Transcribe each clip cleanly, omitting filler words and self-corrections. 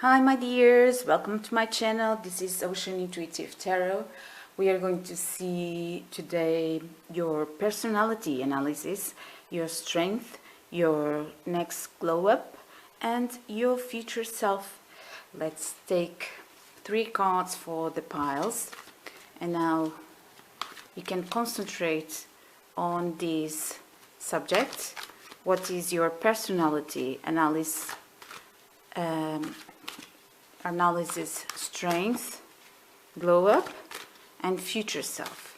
Hi my dears, welcome to my channel. This is Ocean Intuitive Tarot. We are going to see today your personality analysis, your strength, your next glow up and your future self. Let's take 3 cards for the piles, and now you can concentrate on this subject. What is your personality analysis? Strength, glow up and future self.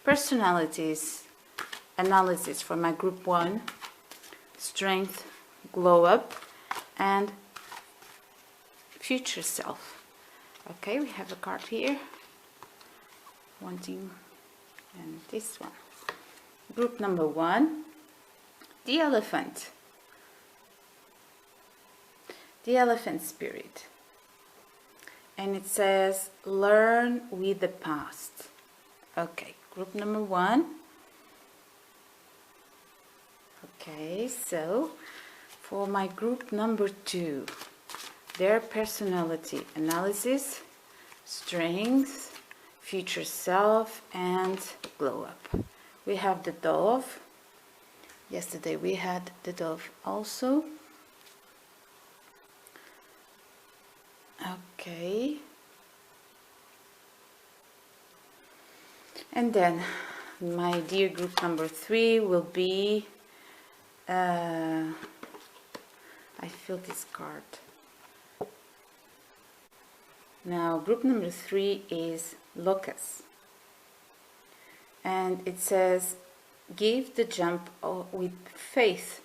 Personalities analysis for my group 1, strength, glow up and future self. Okay, we have a card here, wanting, and this one. Group number 1, the elephant. The elephant spirit. And it says, learn with the past. Okay, group number 1. Okay, so for my group number 2, their personality analysis, strength, future self, and glow up. We have the dove. Yesterday we had the dove also. Okay, and then my dear group number 3 will be I feel this card. Now group number 3 is LOCUST, and it says give the jump with faith.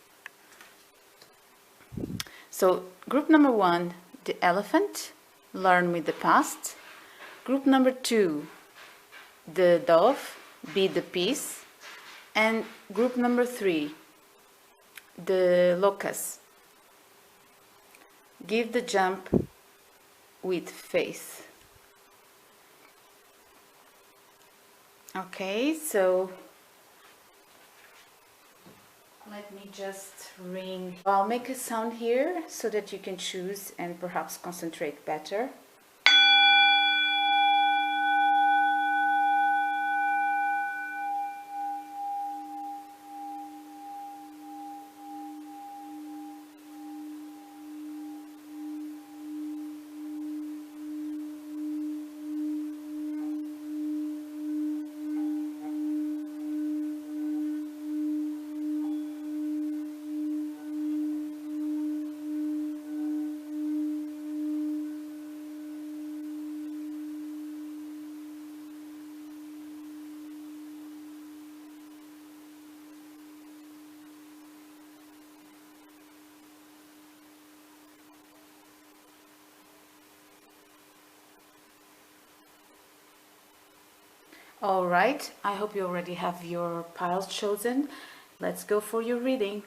So group number 1, the elephant, learn with the past. Group number 2, the dove, be the peace. And group number 3, the locust, give the jump with faith. Okay, so let me just ring. I'll make a sound here so that you can choose and perhaps concentrate better. All right, I hope you already have your piles chosen. Let's go for your reading.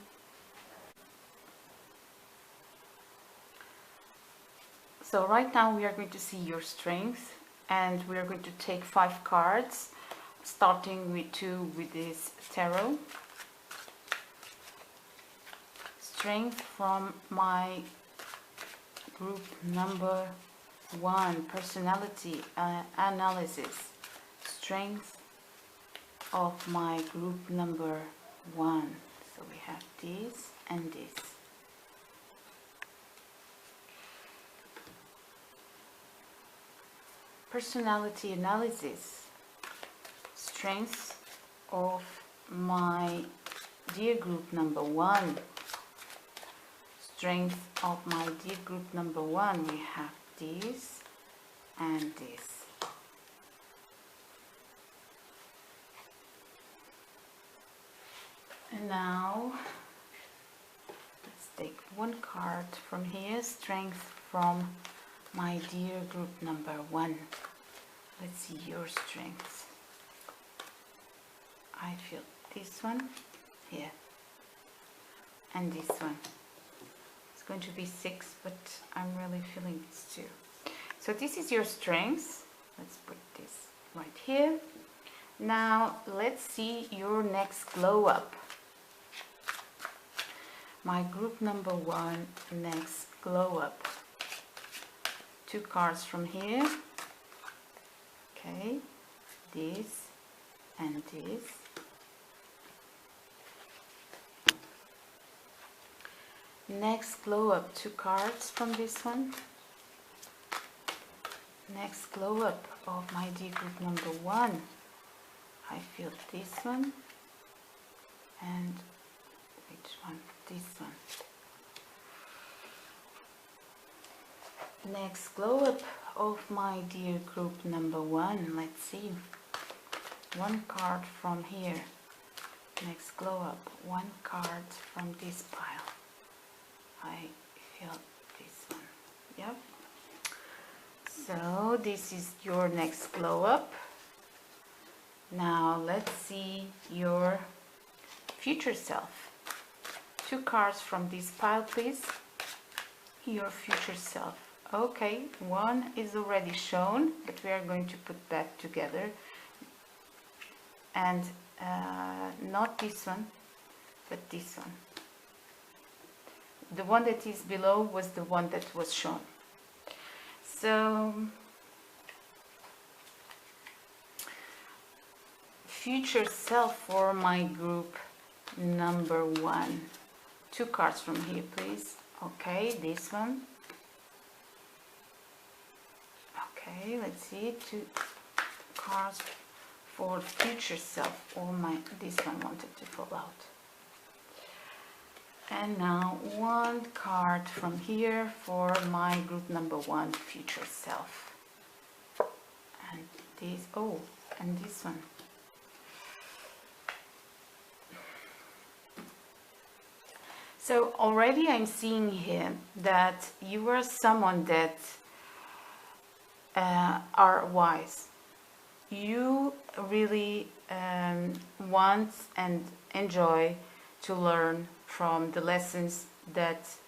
So right now we are going to see your strength, and we are going to take 5 cards, starting with 2 with this tarot. Strength from my group number 1, personality analysis. Strength of my group number 1. So we have this and this. Personality analysis. Strength of my dear group number 1. Strength of my dear group number 1. We have this and this. And now let's take 1 card from here. Strength from my dear group number 1. Let's see your strengths. I feel this one here and this one. It's going to be 6, but I'm really feeling this too. So this is your strengths. Let's put this right here. Now let's see your next glow up. My group number 1 next glow up. 2 cards from here. Okay, this and this. Next glow up, 2 cards from this one. Next glow up of my dear group number 1. I feel this one and which one? This one. Next glow up of my dear group number 1. Let's see. 1 card from here. Next glow up. 1 card from this pile. I feel this one. Yep. So this is your next glow up. Now let's see your future self. 2 cards from this pile, please. Your future self. Okay, 1 is already shown, but we are going to put that together. And not this one, but this one. The one that is below was the one that was shown. So, future self for my group number 1. 2 cards from here, please. Okay, this one. Okay, let's see. 2 cards for future self. Oh my, this one wanted to fall out. And now 1 card from here for my group number 1, future self. And this, oh, and this one. So already I'm seeing here that you are someone that are wise. You really want and enjoy to learn from the lessons that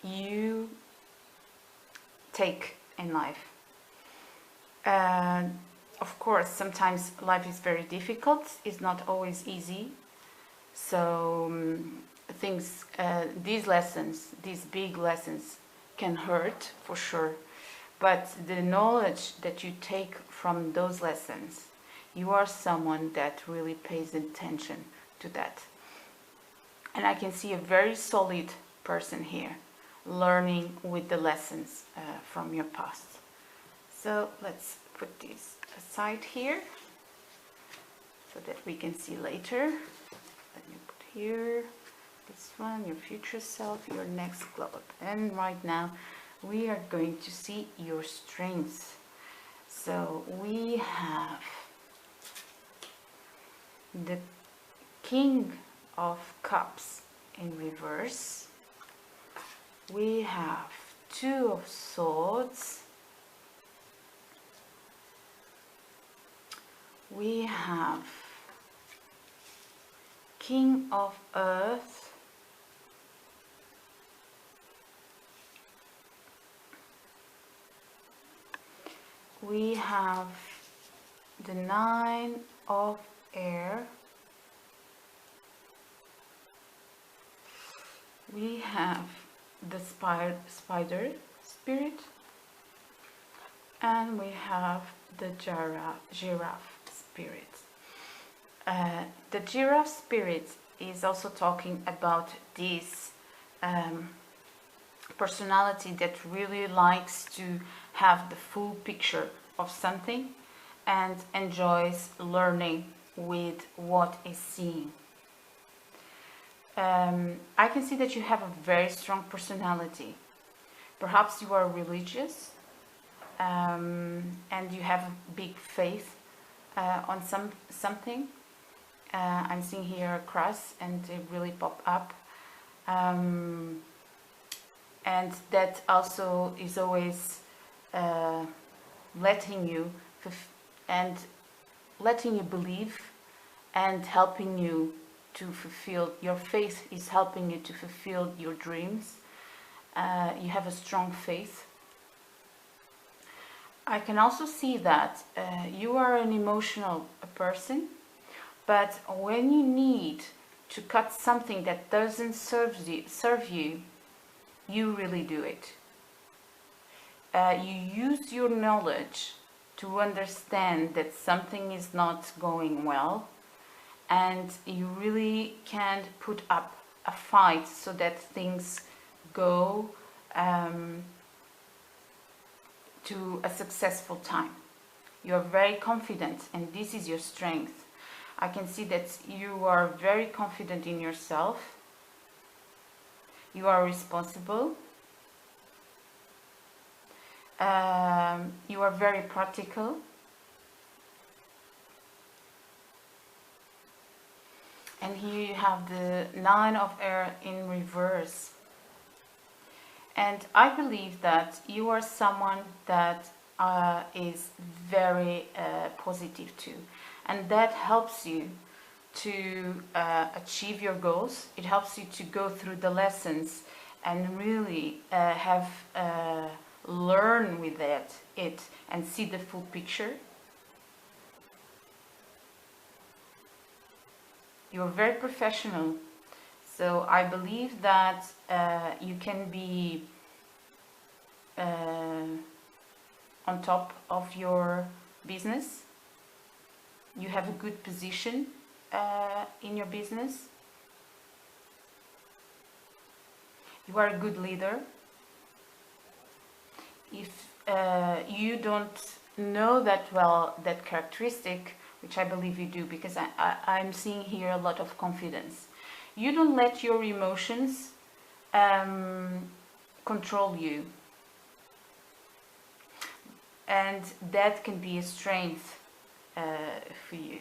you take in life. Of course, sometimes life is very difficult. It's not always easy. So these lessons, these big lessons, can hurt for sure. But the knowledge that you take from those lessons, you are someone that really pays attention to that. And I can see a very solid person here, learning with the lessons from your past. So let's put this aside here, so that we can see later. Let me put here, this one, your future self, your next glow up. And right now, we are going to see your strengths. So we have the King of Cups in reverse. We have 2 of Swords. We have King of Earth. We have the 9 of Air. We have the Spider Spirit. And we have the Giraffe Spirit. The Giraffe Spirit is also talking about this personality that really likes to have the full picture of something and enjoys learning with what is seen. I can see that you have a very strong personality. Perhaps you are religious and you have a big faith on something. I'm seeing here a cross and it really pop up. And that also is always letting you believe and helping you to fulfill your faith, is helping you to fulfill your dreams. You have a strong faith. I can also see that you are an emotional person, but when you need to cut something that doesn't serve you, you really do it. you use your knowledge to understand that something is not going well, and you really can't put up a fight so that things go to a successful time. You are very confident, and this is your strength. I can see that you are very confident in yourself. You are responsible. You are very practical. And here you have the Nine of Air in reverse. And I believe that you are someone that is very positive too. And that helps you to achieve your goals. It helps you to go through the lessons and really learn with it and see the full picture. You're very professional, so I believe that you can be on top of your business. You have a good position in your business. You are a good leader. If you don't know that well, that characteristic, which I believe you do, because I'm seeing here a lot of confidence. You don't let your emotions control you. And that can be a strength for you.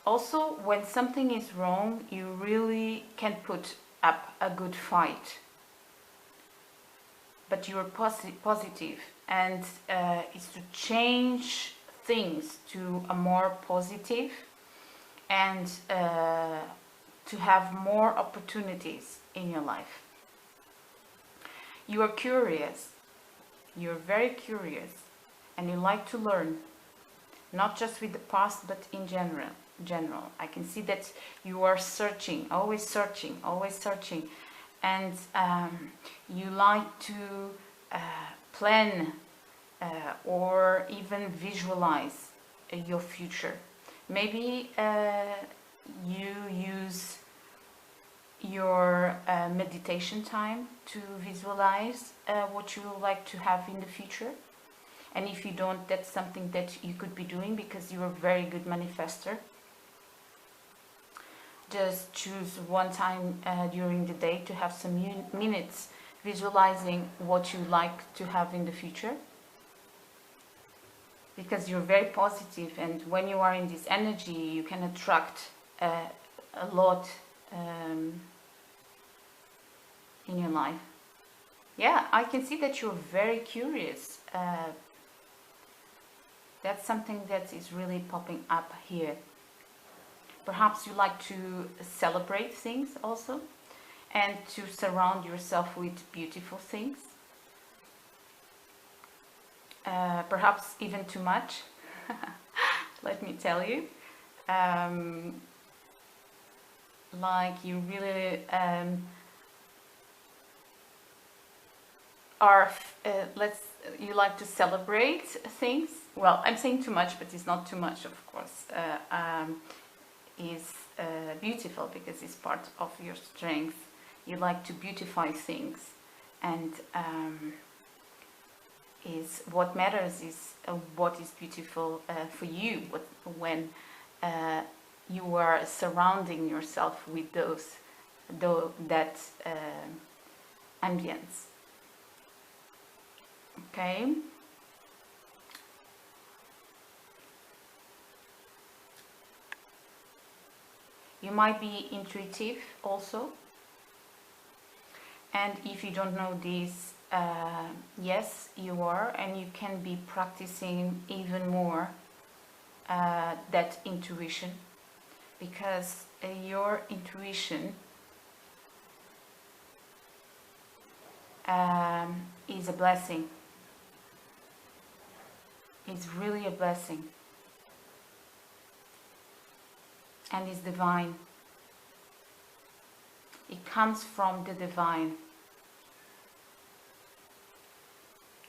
Also, when something is wrong, you really can put up a good fight. But you are positive, and it's to change things to a more positive, and to have more opportunities in your life. You are curious. You're very curious, and you like to learn, not just with the past, but in general. I can see that you are searching, always searching, and you like to plan or even visualize your future. Maybe you use your meditation time to visualize what you would like to have in the future. And if you don't, that's something that you could be doing, because you're a very good manifester. Just choose one time during the day to have some minutes visualizing what you like to have in the future, because you're very positive, and when you are in this energy you can attract a lot in your life. Yeah, I can see that you're very curious. That's something that is really popping up here. Perhaps you like to celebrate things also, and to surround yourself with beautiful things. Perhaps even too much, let me tell you. Like you really you like to celebrate things. Well, I'm saying too much, but it's not too much, of course. Is beautiful, because it's part of your strength. You like to beautify things, and is what matters is what is beautiful for you. When you are surrounding yourself with that ambience. Okay. You might be intuitive also, and if you don't know this, yes, you are, and you can be practicing even more that intuition, because your intuition is a blessing. It's really a blessing. And it's divine. It comes from the divine.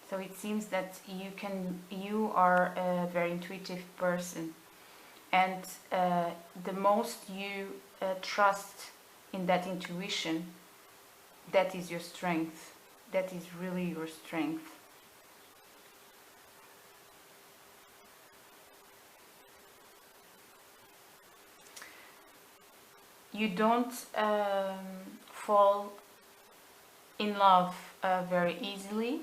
So it seems that you are a very intuitive person, and the most you trust in that intuition, that is your strength. That is really your strength. You don't fall in love very easily.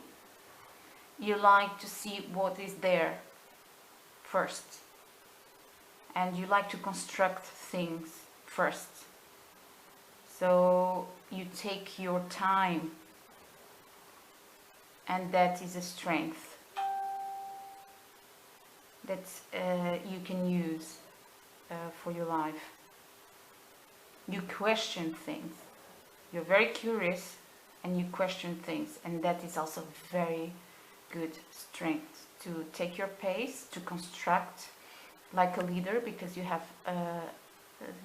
You like to see what is there first, and you like to construct things first. So you take your time, and that is a strength that you can use for your life. You question things. You're very curious and you question things, and that is also very good strength to take your pace, to construct like a leader, because you have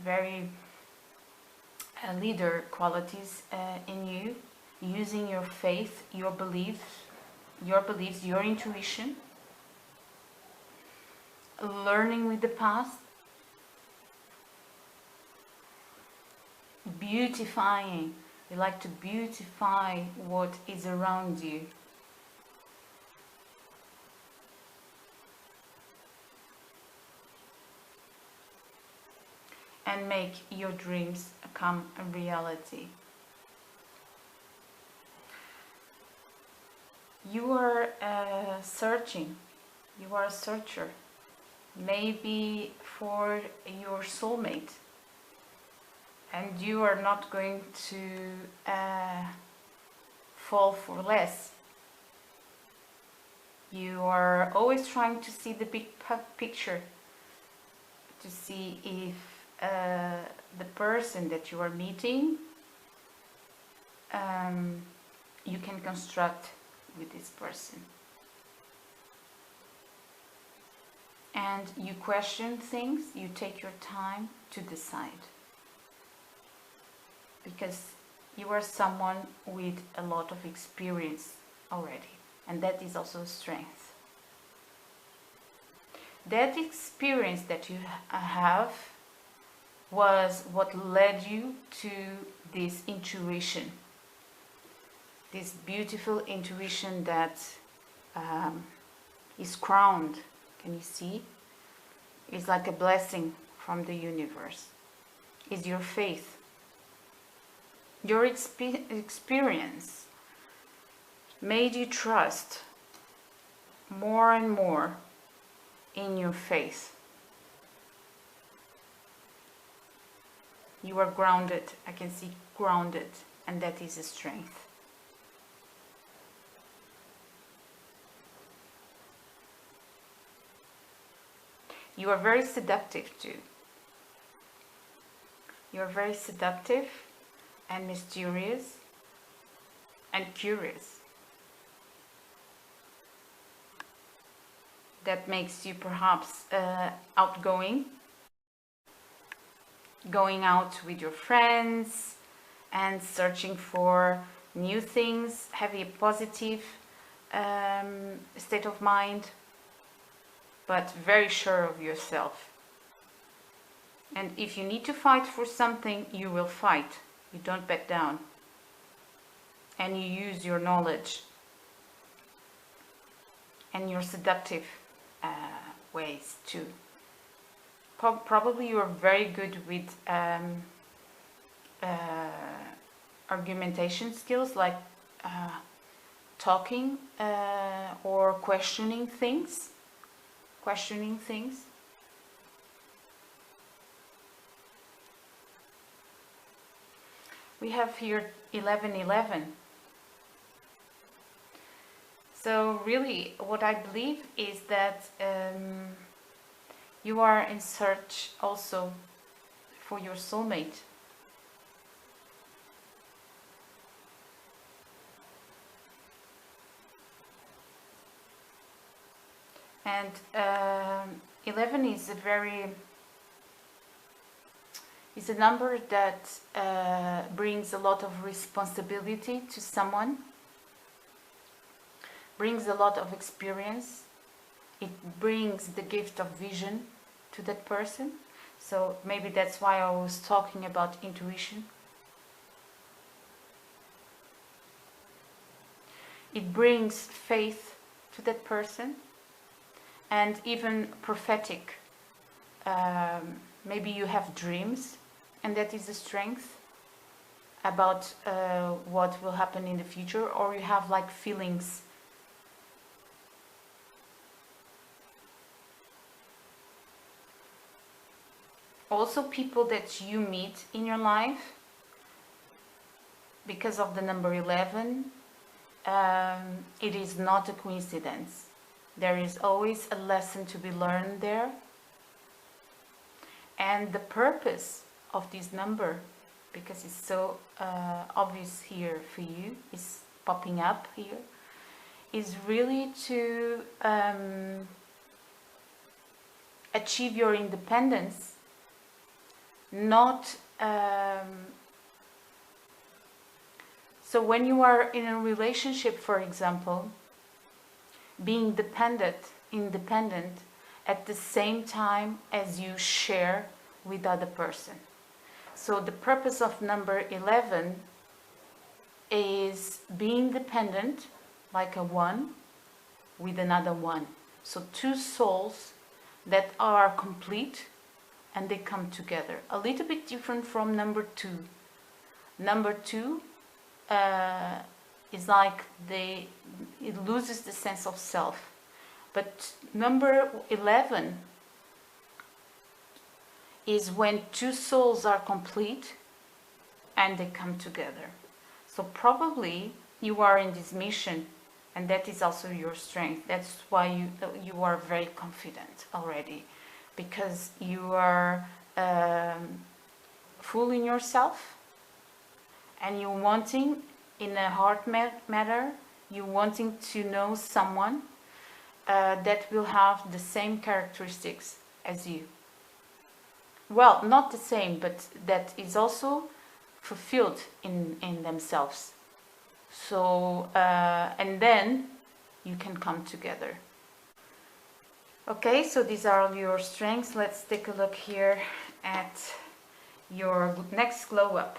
very leader qualities in you, using your faith, your beliefs, your intuition, learning with the past, beautifying. You like to beautify what is around you. And make your dreams become a reality. You are searching. You are a searcher. Maybe for your soulmate. And you are not going to fall for less. You are always trying to see the big picture, to see if the person that you are meeting, you can construct with this person. And you question things, you take your time to decide. Because you are someone with a lot of experience already, and that is also a strength. That experience that you have was what led you to this intuition, this beautiful intuition that is crowned. Can you see? It's like a blessing from the universe. It's your faith. Your experience made you trust more and more in your faith. You are grounded. I can see grounded, and that is a strength. You are very seductive too. You are very seductive and mysterious and curious. That makes you perhaps outgoing, going out with your friends and searching for new things, having a positive state of mind, but very sure of yourself. And if you need to fight for something, you will fight. You don't back down. And you use your knowledge and your seductive ways too. Probably you are very good with argumentation skills, like talking or questioning things. We have here 1111. So really what I believe is that you are in search also for your soulmate. And 11 is a number that brings a lot of responsibility to someone. brings a lot of experience. It brings the gift of vision to that person. So maybe that's why I was talking about intuition. It brings faith to that person, and even prophetic. Maybe you have dreams, and that is a strength about what will happen in the future, or you have like feelings. Also, people that you meet in your life because of the number 11, it is not a coincidence. There is always a lesson to be learned there. And the purpose of this number, because it's so obvious here for you, is popping up here, is really to achieve your independence, not so when you are in a relationship, for example, being independent at the same time as you share with other person. So the purpose of number 11 is being dependent, like a one with another one. So two souls that are complete and they come together. A little bit different from number 2. Number 2 is like it loses the sense of self. But number 11 is when two souls are complete and they come together. So probably you are in this mission, and that is also your strength. That's why you are very confident already, because you are full in yourself, and you're wanting, in a heart matter, you're wanting to know someone that will have the same characteristics as you. Well, not the same, but that is also fulfilled in themselves. So, and then you can come together. Okay, so these are all your strengths. Let's take a look here at your next glow up.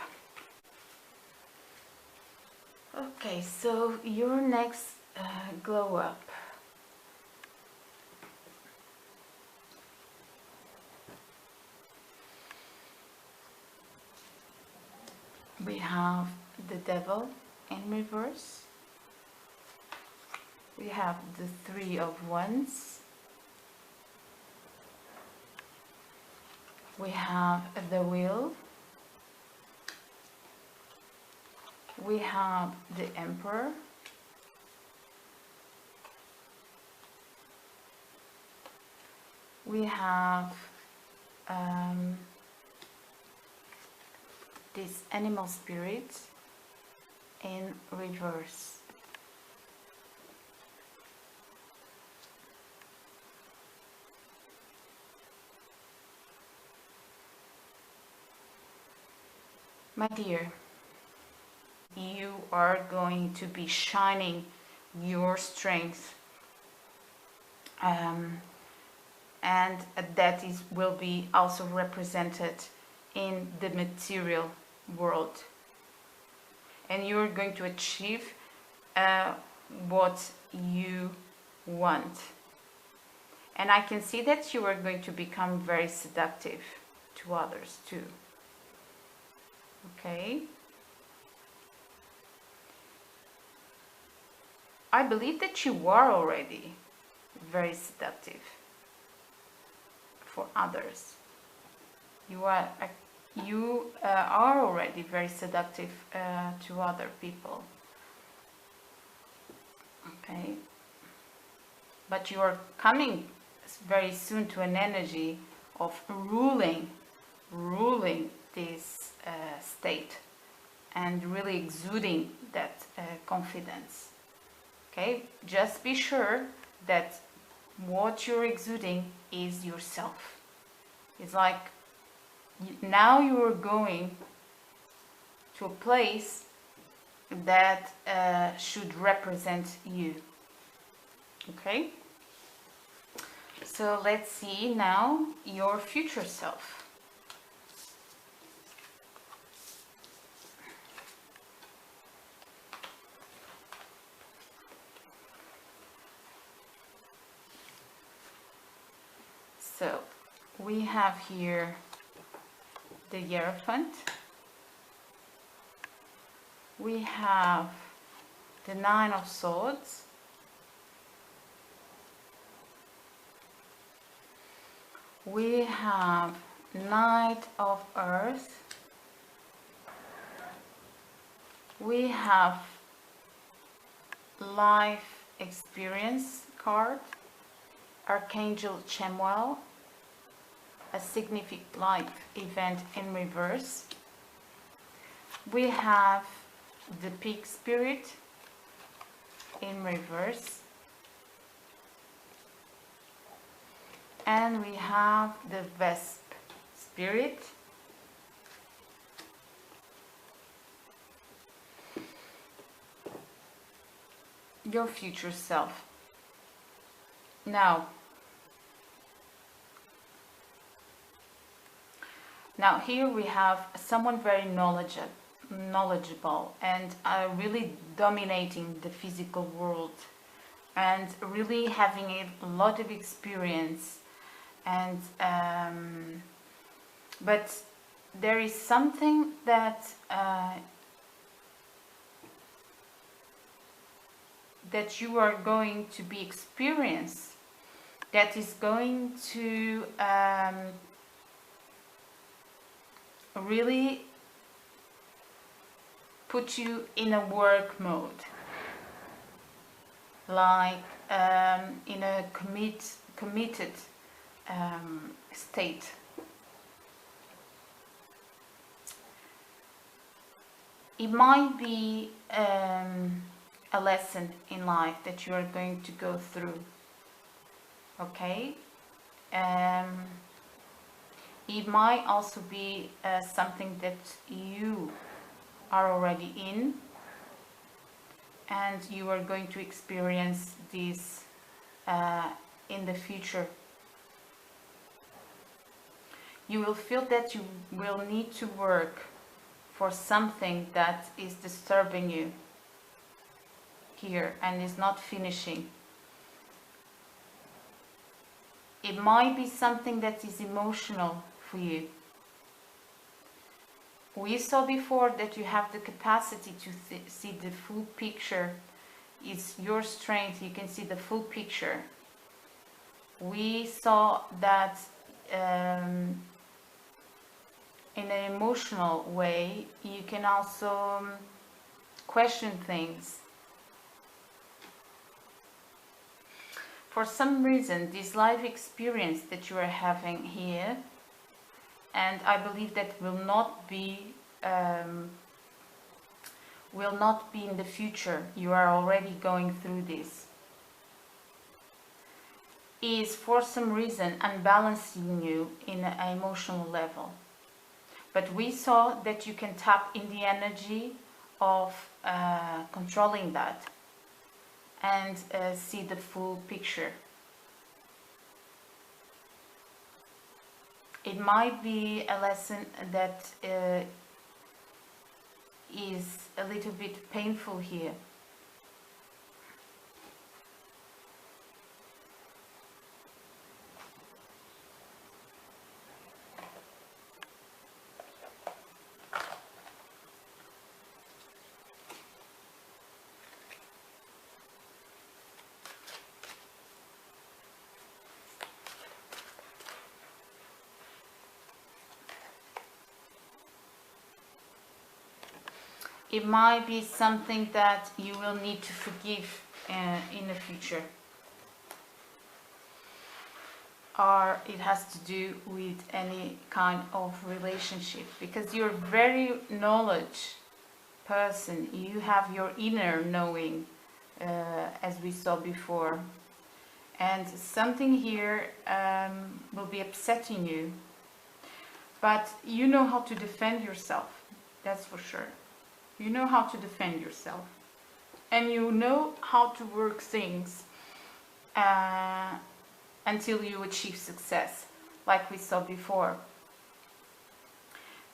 Okay, so your next glow up. We have the Devil in reverse. We have the Three of Wands. We have the Wheel. We have the Emperor. We have this Animal Spirit in reverse. My dear, you are going to be shining your strength, and that will be also represented in the material world, and you're going to achieve what you want. And I can see that you are going to become very seductive to others too. Okay, I believe that you are already very seductive for others. You are already very seductive to other people. Okay, but you are coming very soon to an energy of ruling this state and really exuding that confidence. Okay, just be sure that what you're exuding is yourself. It's like now you are going to a place that should represent you. Okay, so let's see now your future self. So we have here the Hierophant, we have the Nine of Swords, we have Knight of Earth, we have Life Experience card, Archangel Chamuel, a significant life event in reverse. We have the Pig Spirit in reverse. And we have the Vesp Spirit. Your future self. Now here we have someone very knowledgeable and really dominating the physical world and really having a lot of experience, and but there is something that that you are going to be experienced that is going to really put you in a work mode, like in a committed state. It might be a lesson in life that you are going to go through, okay? It might also be something that you are already in, and you are going to experience this in the future. You will feel that you will need to work for something that is disturbing you here and is not finishing. It might be something that is emotional for you. We saw before that you have the capacity to see the full picture. It's your strength, you can see the full picture. We saw that in an emotional way you can also question things. For some reason, this life experience that you are having here, and I believe that will not be in the future, you are already going through this, is for some reason unbalancing you in an emotional level. But we saw that you can tap in the energy of controlling that and see the full picture. It might be a lesson that is a little bit painful here. It might be something that you will need to forgive in the future. Or it has to do with any kind of relationship. Because you're a very knowledge person. You have your inner knowing, as we saw before. And something here will be upsetting you. But you know how to defend yourself. That's for sure. You know how to defend yourself, and you know how to work things until you achieve success, like we saw before.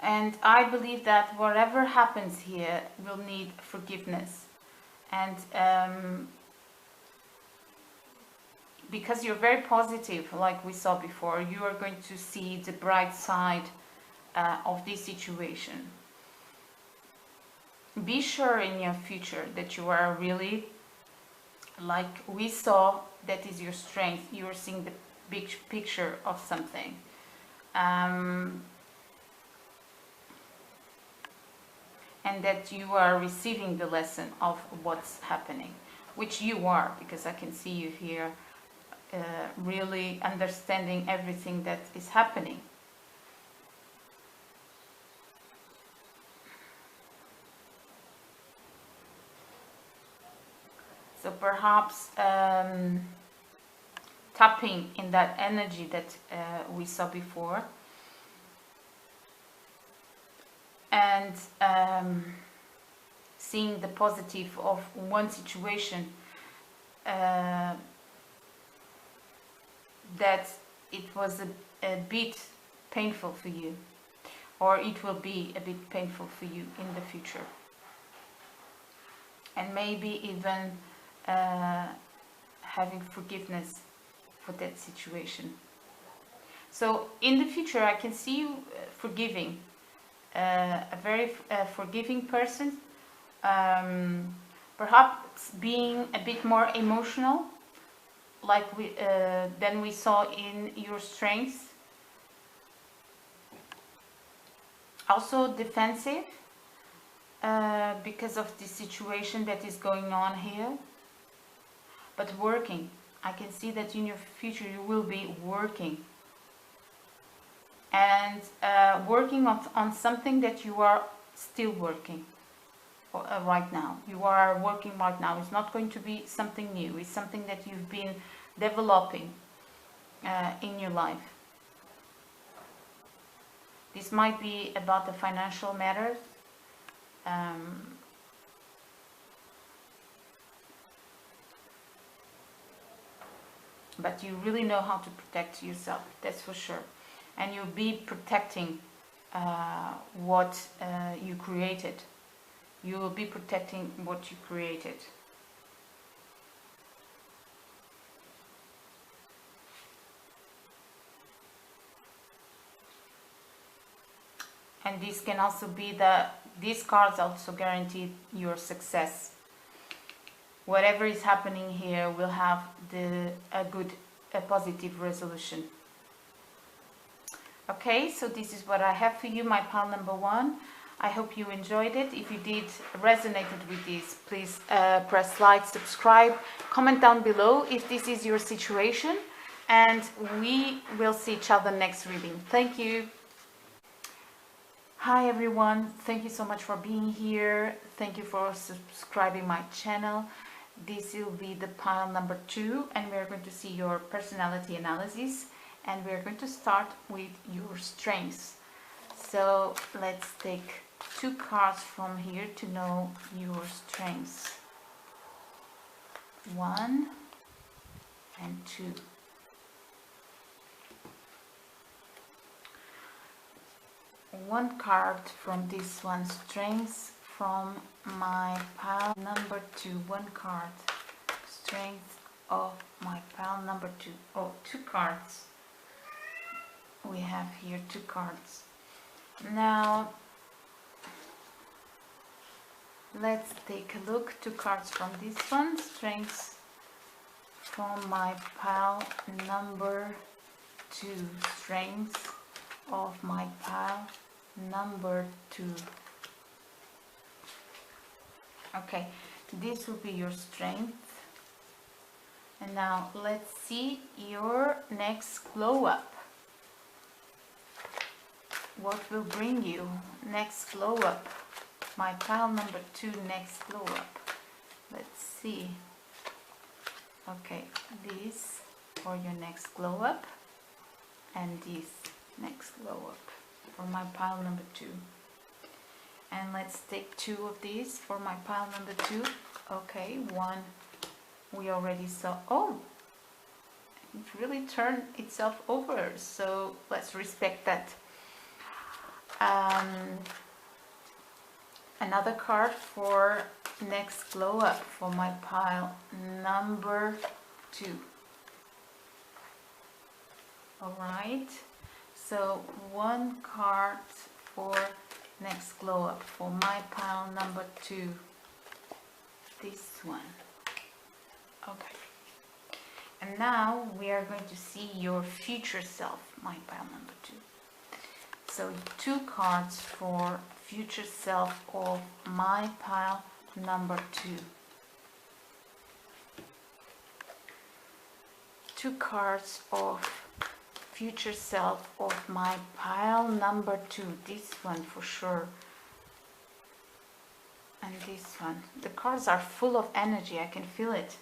And I believe that whatever happens here will need forgiveness. And because you're very positive, like we saw before, you are going to see the bright side of this situation. Be sure in your future that you are really, like we saw, that is your strength. You are seeing the big picture of something. And that you are receiving the lesson of what's happening, which you are, because I can see you here really understanding everything that is happening. So perhaps tapping in that energy that we saw before, and seeing the positive of one situation, that it was a bit painful for you, or it will be a bit painful for you in the future, and maybe even having forgiveness for that situation. So in the future I can see you forgiving, a very forgiving person, perhaps being a bit more emotional, like than we saw in your strengths. Also defensive because of the situation that is going on here, but working. I can see that in your future you will be working, and working on something that you are still working right now. You are working right now. It's not going to be something new. It's something that you've been developing in your life. This might be about the financial matters. But you really know how to protect yourself, that's for sure. And you'll be protecting what you created. You will be protecting what you created. And this can also be these cards also guarantee your success. Whatever is happening here will have a positive resolution. Okay, so this is what I have for you, my pile number one. I hope you enjoyed it. If you did resonated with this, please press like, subscribe, comment down below if this is your situation, and we will see each other next reading. Thank you. Hi everyone, thank you so much for being here. Thank you for subscribing my channel. This will be the pile number 2, and we're going to see your personality analysis, and we're going to start with your strengths. So let's take 2 cards from here to know your strengths. 1 and 2. One card from this one, strengths, from my pile number 2. One card, strength of my pile number 2. Oh, 2 cards. We have here 2 cards. Now let's take a look. 2 cards from this one, strengths from my pile number 2. Strengths of my pile number 2. Okay, this will be your strength. And now let's see your next glow up. What will bring you next glow up? My pile number 2, next glow up. Let's see. Okay, this for your next glow up, and this next glow up for my pile number 2. And let's take 2 of these for my pile number 2. Okay, 1 we already saw. Oh, it really turned itself over, so let's respect that. Another card for next glow up for my pile number 2. Alright, so one card for next glow up for my pile number 2. This one. Okay. And now we are going to see your future self, my pile number 2. So 2 cards for future self of my pile number 2. 2 cards of future self of my pile number 2. This one for sure. And this one. The cards are full of energy. I can feel it.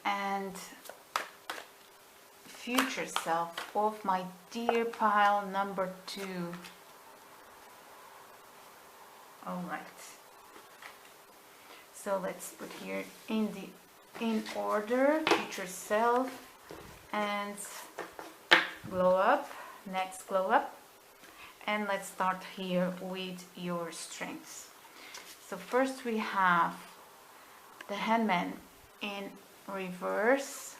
And future self of my dear pile number 2. Alright. So let's put here in order future self and glow up, next glow up. And let's start here with your strengths. So first we have the Hangman in reverse.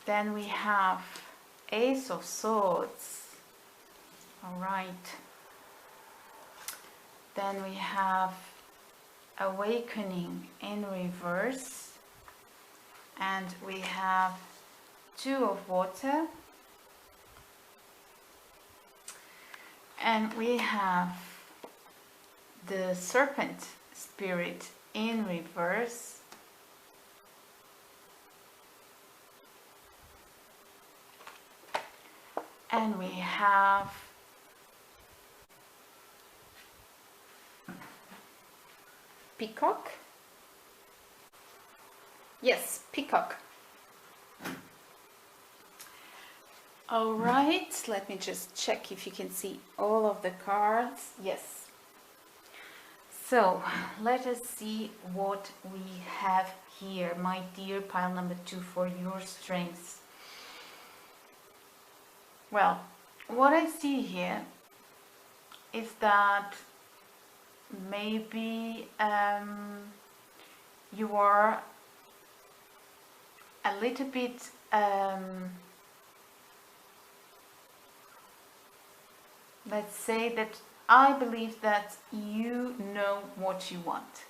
Then we have Ace of Swords. All right. Then we have Awakening in reverse. And we have 2 of Water. And we have the Serpent Spirit in reverse. And we have Peacock. Yes, Peacock. All right, let me just check if you can see all of the cards. Yes. So let us see what we have here, my dear pile number 2, for your strengths. Well, what I see here is that maybe you are a little bit let's say that I believe that you know what you want.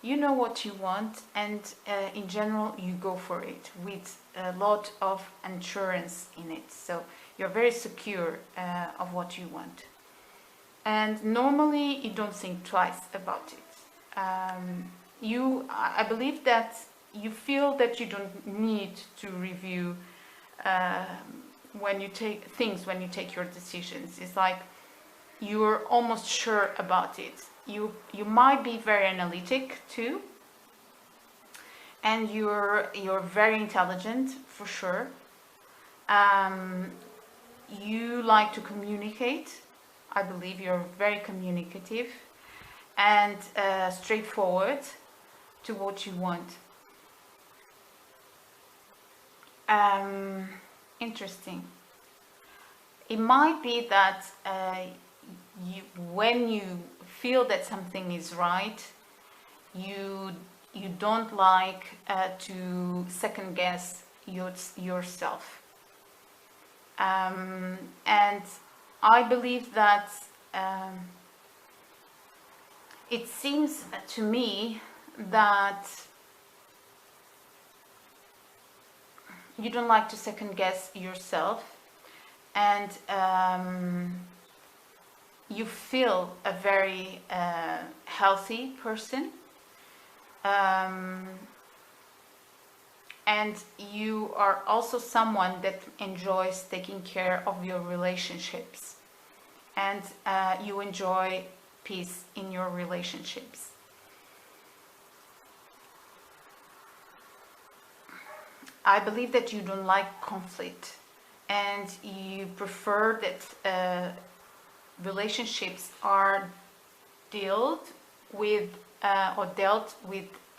You know what you want, and in general you go for it with a lot of assurance in it. So you're very secure of what you want, and normally you don't think twice about it. I believe that you feel that you don't need to review when you take your decisions. It's like you're almost sure about it. You might be very analytic too, and you're very intelligent for sure. You like to communicate. I believe you're very communicative and straightforward to what you want. Interesting. It might be that when you feel that something is right, you don't like to second guess yourself. And I believe that it seems to me that you don't like to second guess yourself, and you feel a very healthy person, and you are also someone that enjoys taking care of your relationships, and you enjoy peace in your relationships. I believe that you don't like conflict, and you prefer that relationships are dealt with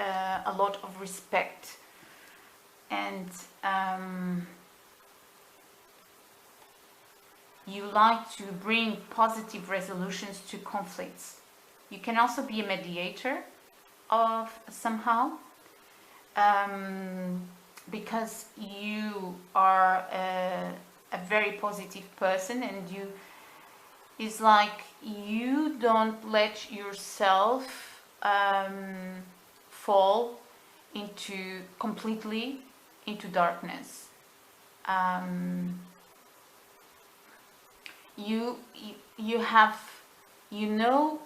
a lot of respect, and you like to bring positive resolutions to conflicts. You can also be a mediator of somehow, because you are a very positive person, and it's like you don't let yourself fall completely into darkness. You have, you know,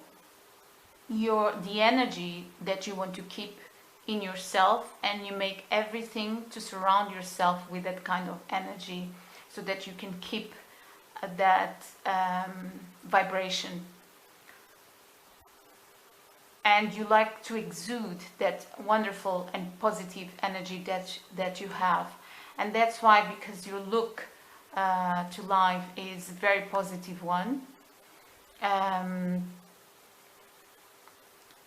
the energy that you want to keep in yourself, and you make everything to surround yourself with that kind of energy, so that you can keep that vibration. And you like to exude that wonderful and positive energy that you have, and that's why, because your look to life is a very positive one.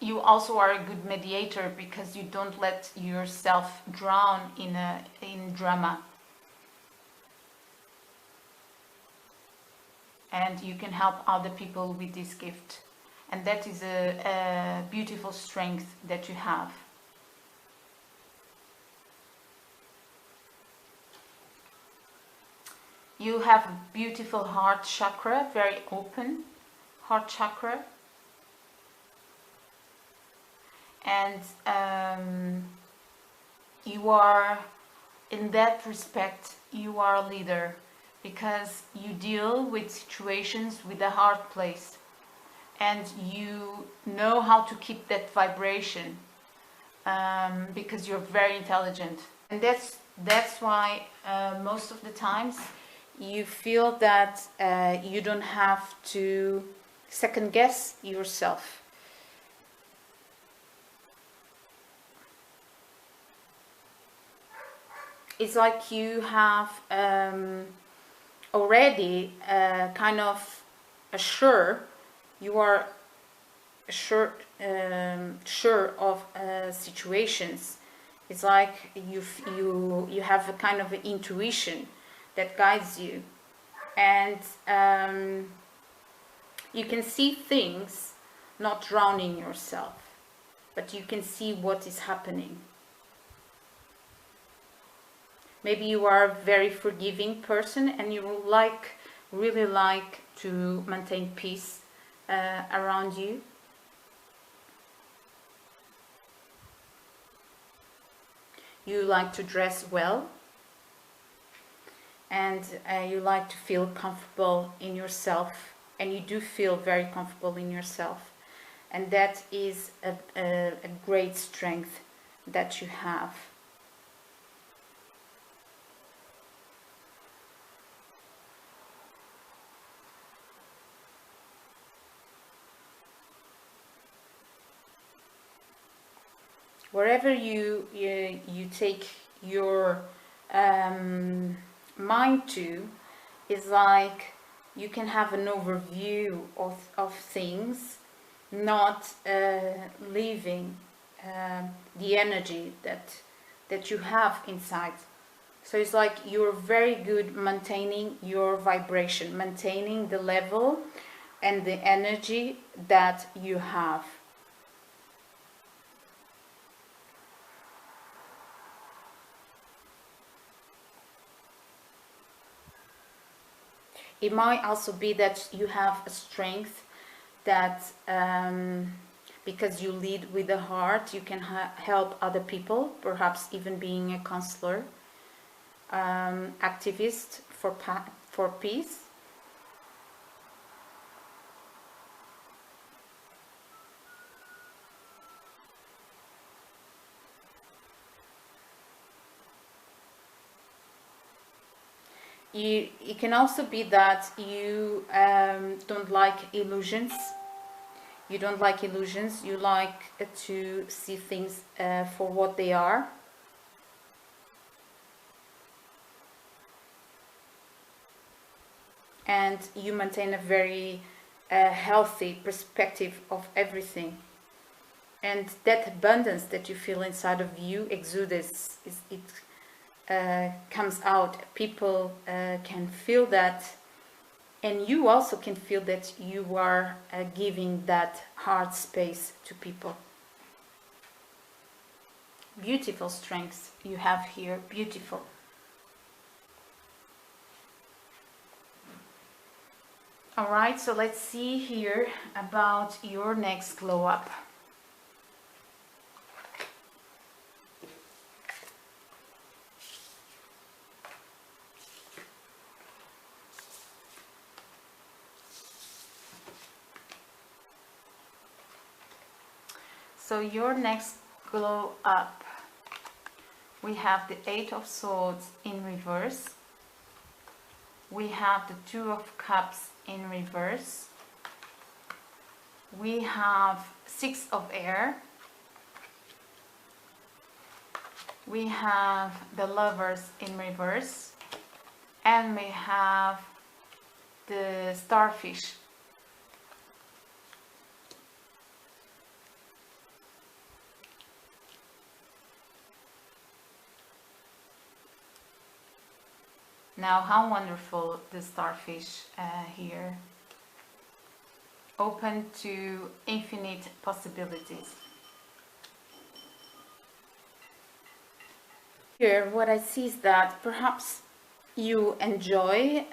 You also are a good mediator, because you don't let yourself drown in drama, and you can help other people with this gift, and that is a beautiful strength that you have. You have a beautiful heart chakra, very open heart chakra, and you are, in that respect, you are a leader, because you deal with situations with a hard place, and you know how to keep that vibration, because you're very intelligent, and that's why most of the times you feel that you don't have to second guess yourself. It's like you have already kind of you are sure of situations. It's like you have a kind of intuition that guides you, and you can see things, not drowning yourself, but you can see what is happening. Maybe you are a very forgiving person, and you really like to maintain peace around you. You like to dress well, and you like to feel comfortable in yourself, and you do feel very comfortable in yourself, and that is a great strength that you have. Wherever you take your mind to, is like you can have an overview of things, not leaving the energy that you have inside. So it's like you're very good maintaining your vibration, maintaining the level and the energy that you have. It might also be that you have a strength that, because you lead with the heart, you can help other people, perhaps even being a counselor, activist for peace. It can also be that you don't like illusions. You don't like illusions. You like to see things for what they are. And you maintain a very a healthy perspective of everything. And that abundance that you feel inside of you exudes, it comes out. People can feel that, and you also can feel that you are giving that heart space to people. Beautiful strengths you have here, beautiful. Alright, so let's see here about your next glow up. So your next glow up, we have the Eight of Swords in reverse. We have the Two of Cups in reverse. We have Six of Air. We have the Lovers in reverse. And we have the Starfish. Now, how wonderful the starfish here. Open to infinite possibilities. Here, what I see is that perhaps you enjoy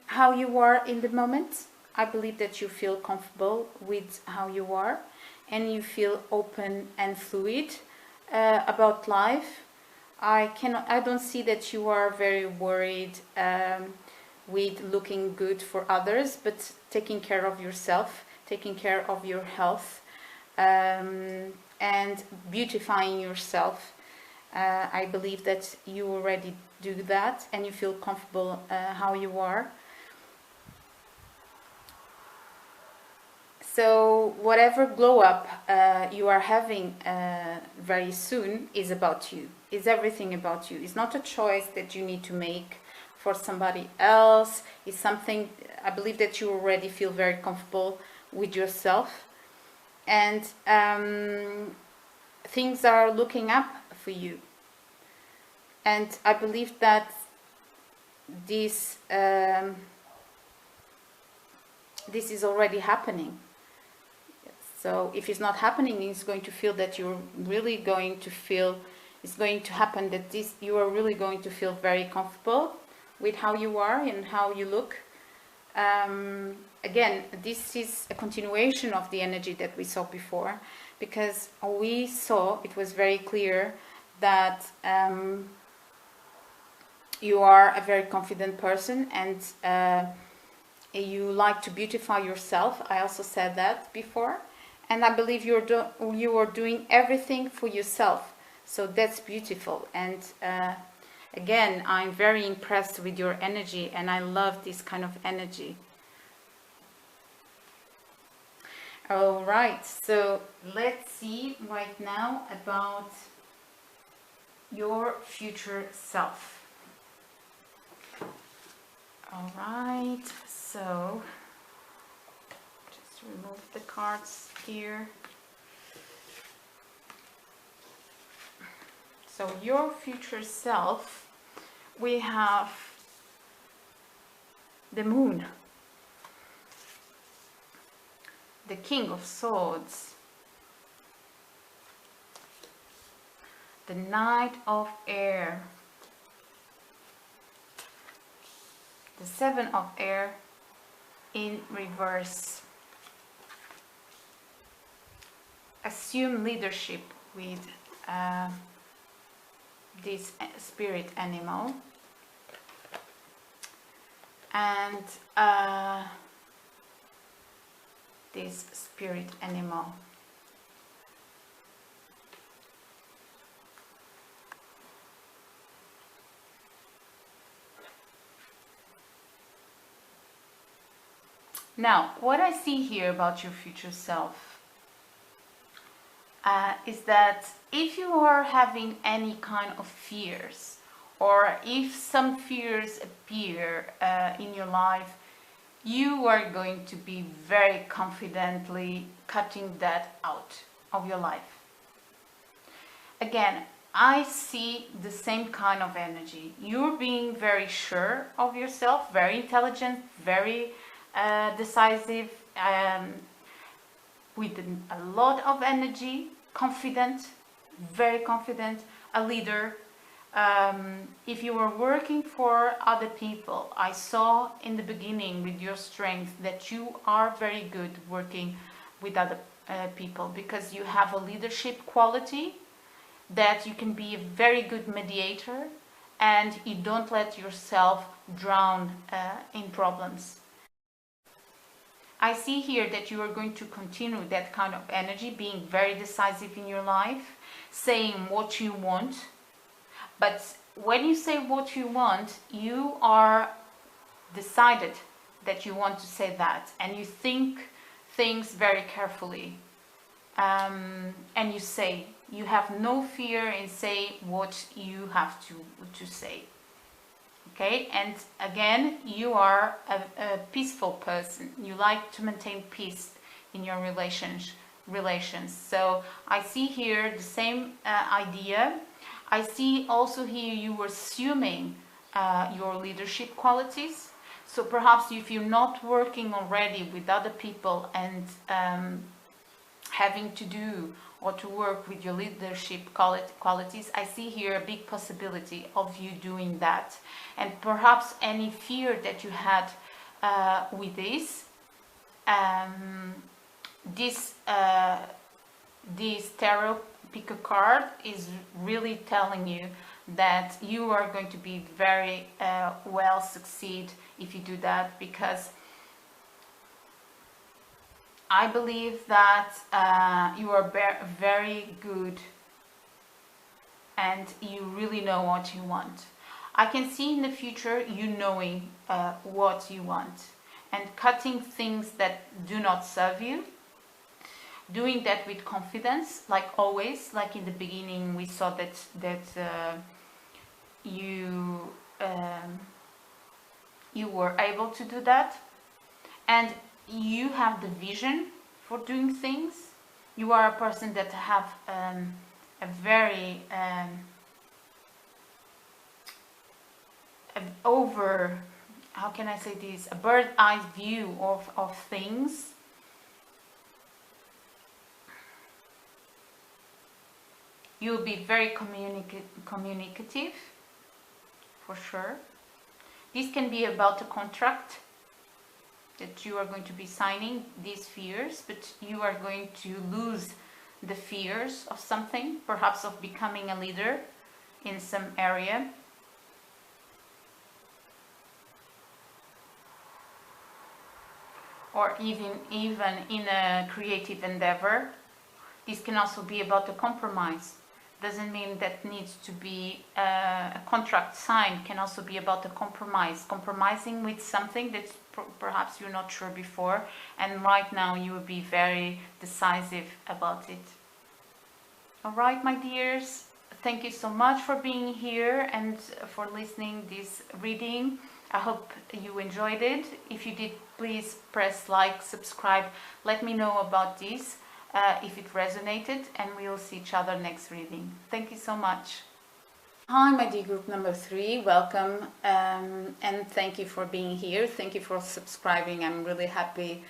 how you are in the moment. I believe that you feel comfortable with how you are, and you feel open and fluid about life. I don't see that you are very worried with looking good for others, but taking care of yourself, taking care of your health, and beautifying yourself. I believe that you already do that, and you feel comfortable how you are. So whatever glow up you are having very soon is about you. Is everything about you. It's not a choice that you need to make for somebody else. It's something, I believe that you already feel very comfortable with yourself, and things are looking up for you. And I believe that this is already happening. So if it's not happening, it's going to feel that you're really going to feel, it's going to happen that you are really going to feel very comfortable with how you are and how you look. Again, this is a continuation of the energy that we saw before, because we saw, it was very clear that you are a very confident person, and you like to beautify yourself. I also said that before. And I believe you are doing everything for yourself. So that's beautiful. And again, I'm very impressed with your energy, and I love this kind of energy. All right, so let's see right now about your future self. All right, so remove the cards here. So your future self, we have the Moon, the King of Swords, the Knight of Air, the Seven of Air in reverse. Assume leadership with this spirit animal, and this spirit animal. Now, what I see here about your future self is that if you are having any kind of fears, or if some fears appear in your life, you are going to be very confidently cutting that out of your life. Again, I see the same kind of energy. You're being very sure of yourself, very intelligent, very decisive, with a lot of energy, confident, very confident, a leader. If you were working for other people, I saw in the beginning with your strength that you are very good working with other people, because you have a leadership quality, that you can be a very good mediator, and you don't let yourself drown in problems. I see here that you are going to continue that kind of energy, being very decisive in your life, saying what you want. But when you say what you want, you are decided that you want to say that, and you think things very carefully, and you say, you have no fear in saying what you have to say. Okay, and again, you are a peaceful person. You like to maintain peace in your relations. So I see here the same idea. I see also here you were assuming your leadership qualities. So perhaps if you're not working already with other people and having to do or to work with your leadership qualities, I see here a big possibility of you doing that. And perhaps any fear that you had with this tarot pickacard is really telling you that you are going to be very well succeed if you do that, because I believe that you are very good and you really know what you want. I can see in the future you knowing what you want and cutting things that do not serve you, doing that with confidence, like always, like in the beginning we saw that you were able to do that, and you have the vision for doing things. You are a person that have a very how can I say this, a bird's-eye view of things. You'll be very communicative, for sure. This can be about a contract that you are going to be signing, these fears, but you are going to lose the fears of something, perhaps of becoming a leader in some area. Or even in a creative endeavor. This can also be about a compromise. Doesn't mean that needs to be a contract signed. Can also be about a compromise, compromising with something that perhaps you're not sure before, and right now you will be very decisive about it. All right, my dears, thank you so much for being here and for listening this reading. I hope you enjoyed it. If you did, please press like, subscribe, let me know about this. If it resonated, and we will see each other next reading. Thank you so much. Hi, my dear group number 3, welcome, and thank you for being here. Thank you for subscribing. I'm really happy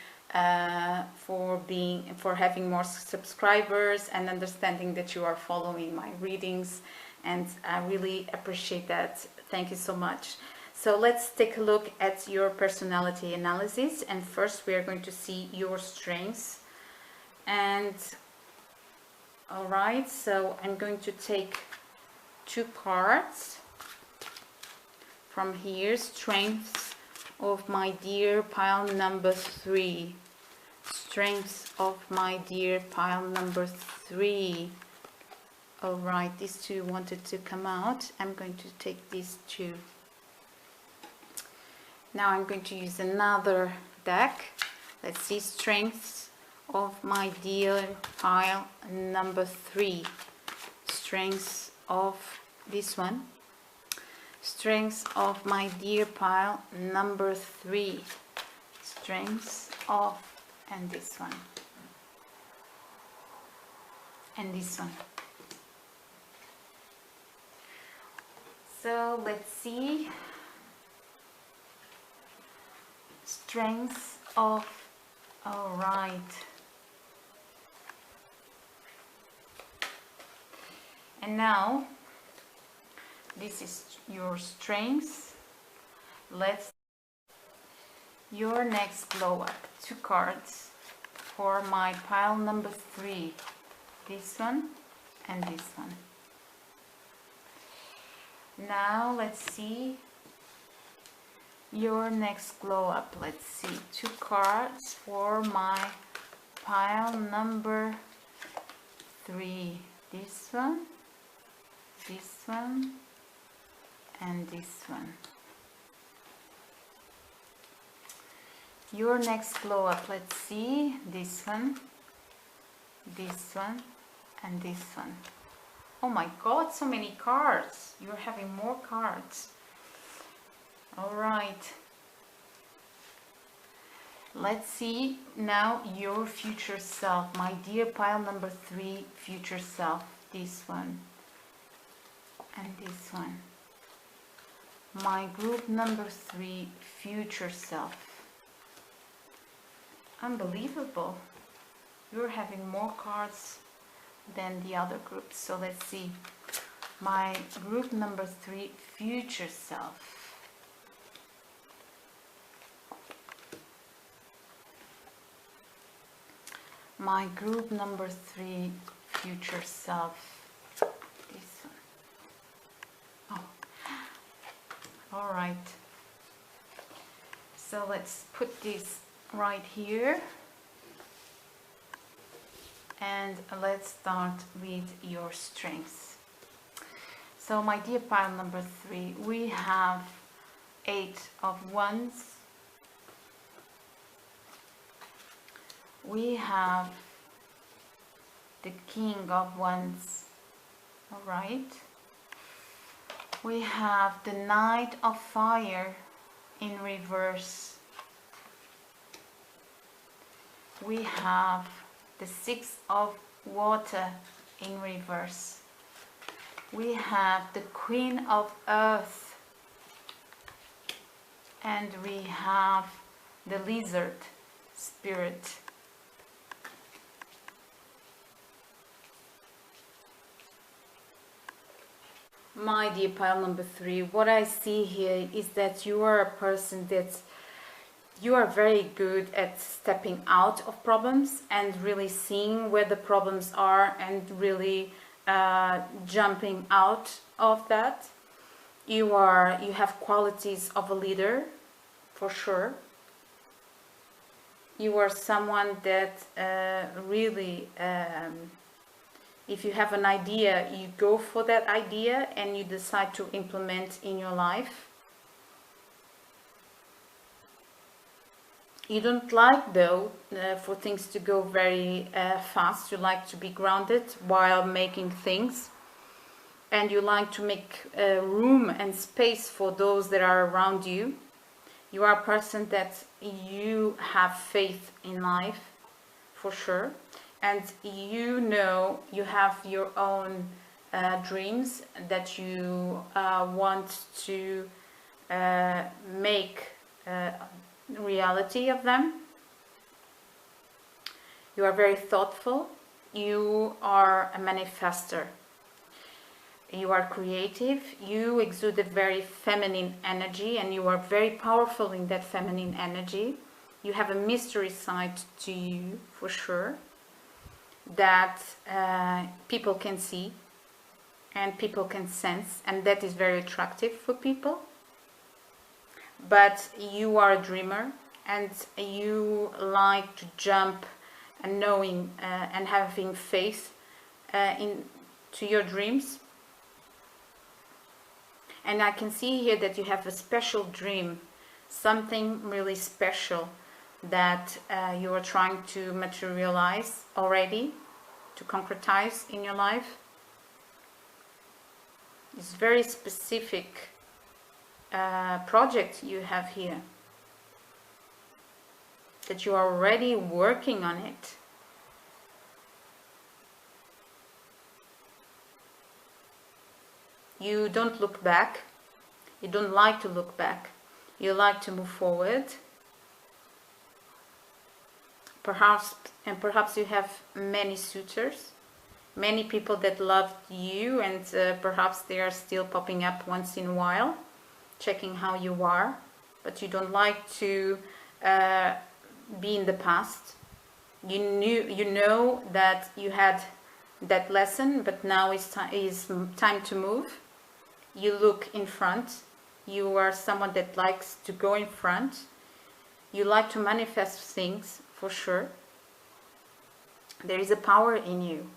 for having more subscribers and understanding that you are following my readings, and I really appreciate that. Thank you so much. So let's take a look at your personality analysis, and first we are going to see your strengths. And all right, so I'm going to take 2 cards from here. Strengths of my dear pile number 3. Strengths of my dear pile number 3. All right, these 2 wanted to come out. I'm going to take these 2. Now I'm going to use another deck. Let's see strengths of my dear pile number 3. Strengths of this one. Strengths of my dear pile number 3. strength of, and this one, and this one. So let's see. Strength of, all right. And now this is your strength. Let's your next glow up. 2 cards for my pile number 3. This one and this one. Now let's see your next glow up. Let's see, 2 cards for my pile number 3. This one, and this one. Your next glow up. Let's see, this one, and this one. Oh my god, so many cards. You're having more cards. All right. Let's see now your future self. My dear pile number 3, future self. This one and this one. My group number 3, future self. Unbelievable. You're having more cards than the other groups. So let's see. My group number 3, future self. My group number 3, future self. This one. Oh. All right. So let's put this right here. And let's start with your strengths. So my dear pile number 3, we have 8 of Wands. We have the King of Wands. All right. We have the Knight of Fire in reverse. We have the 6 of Water in reverse. We have the Queen of Earth, and we have the Lizard Spirit. My dear pile number 3, what I see here is that you are a person that you are very good at stepping out of problems and really seeing where the problems are and really jumping out of that. You have qualities of a leader, for sure. You are someone that really, if you have an idea, you go for that idea and you decide to implement in your life. You don't like, though, for things to go very fast. You like to be grounded while making things. And you like to make room and space for those that are around you. You are a person that you have faith in life, for sure. And you know you have your own dreams that you want to make reality of them. You are very thoughtful. You are a manifester. You are creative. You exude a very feminine energy, and you are very powerful in that feminine energy. You have a mystery side to you, for sure, that people can see and people can sense, and that is very attractive for people. But you are a dreamer, and you like to jump and knowing and having faith into your dreams. And I can see here that you have a special dream, something really special that you are trying to materialize already, to concretize in your life. It's very specific project you have here. that you are already working on it. You don't look back. You don't like to look back. You like to move forward. Perhaps you have many suitors, many people that loved you, and perhaps they are still popping up once in a while, checking how you are, but you don't like to be in the past. You know that you had that lesson, but now it's time to move. You look in front. You are someone that likes to go in front. You like to manifest things, for sure. There is a power in you.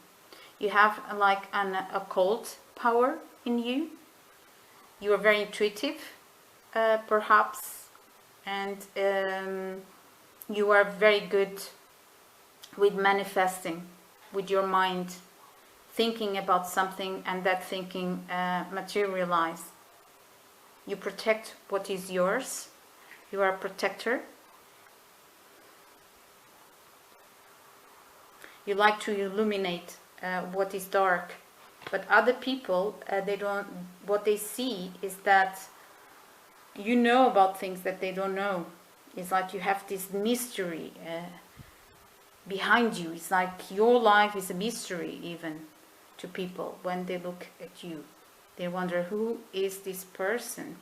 You have like an occult power in you. You are very intuitive, perhaps, and you are very good with manifesting with your mind, thinking about something and that thinking materialize. You protect what is yours. You are a protector. You like to illuminate what is dark, but other people, they don't. What they see is that you know about things that they don't know. It's like you have this mystery behind you. It's like your life is a mystery even to people. When they look at you, they wonder, who is this person?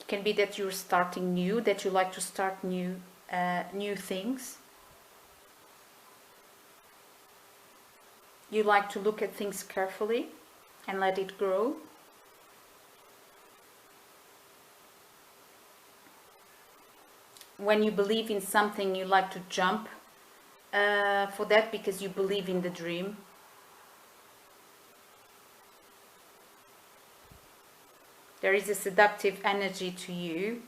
It can be that you're starting new, that you like to start new things. You like to look at things carefully and let it grow. When you believe in something, you like to jump for that because you believe in the dream. There is a seductive energy to you